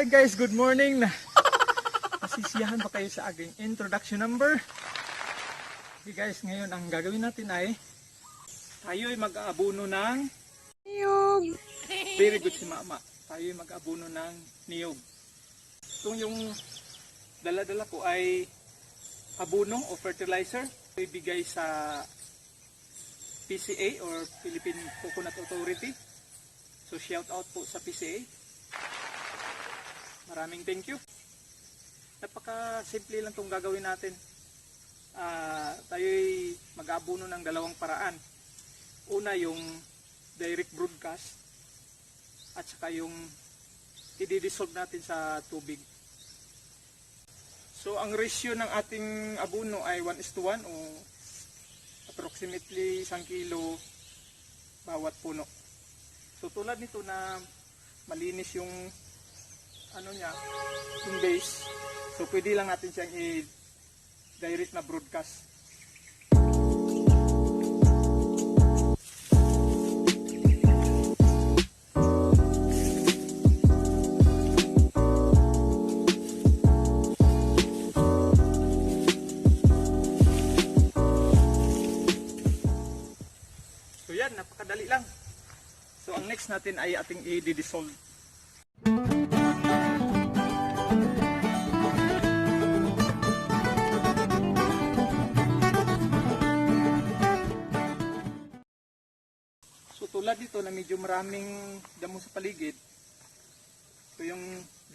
Hi guys, good morning. Nasisiyahan ba kayo sa aking introduction number? Okay guys, ngayon ang gagawin natin ay tayo ay mag-aabuno ng niyog. Very good si mama. Tayo ay mag-aabuno ng niyog. Itong yung dala-dala ko ay abono o fertilizer. Ibigay sa PCA or Philippine Coconut Authority. So shout out po sa PCA. Maraming thank you. Napaka-simple lang itong gagawin natin. Tayo'y mag-aabuno ng dalawang paraan. Una yung direct broadcast at saka yung i-dissolve natin sa tubig. So ang ratio ng ating abono ay 1:1 o approximately 1 kilo bawat puno. So tulad nito na malinis yung yung base. So pwede lang natin siyang i-direct na broadcast. So yan, napakadali lang. So ang next natin ay ating i-dissolve. So tulad dito na medyo maraming damo sa paligid, ito yung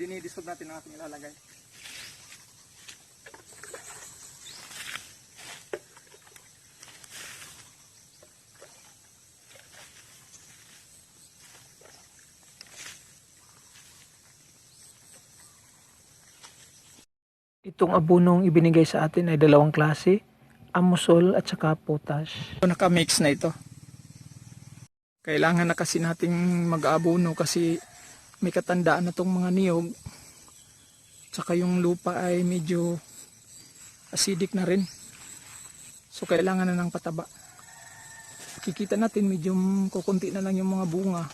dinidissolve natin ang ating ilalagay. Itong abunong ibinigay sa atin ay dalawang klase, amusol at saka potash. So naka-mix na ito. Kailangan na kasi nating mag-aabono kasi may katandaan na tong mga niyog. Tsaka yung lupa ay medyo acidic na rin. So kailangan na ng pataba. Kikita natin medyo kukunti na lang yung mga bunga.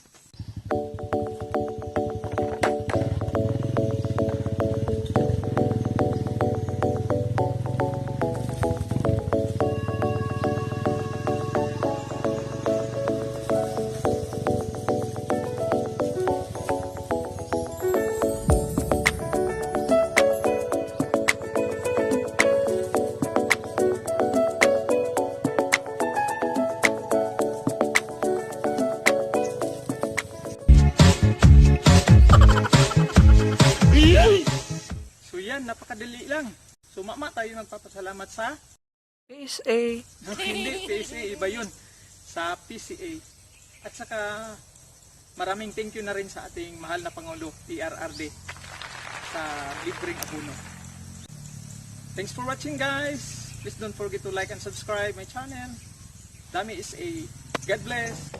So yan, napakadali lang. So mama, tayo magpapasalamat sa PSA. hindi PSA, iba yun. Sa PCA. At saka maraming thank you na rin sa ating mahal na Pangulo, PRRD, sa libreng abono. Thanks for watching guys. Please don't forget to like and subscribe my channel. Dami is a God bless.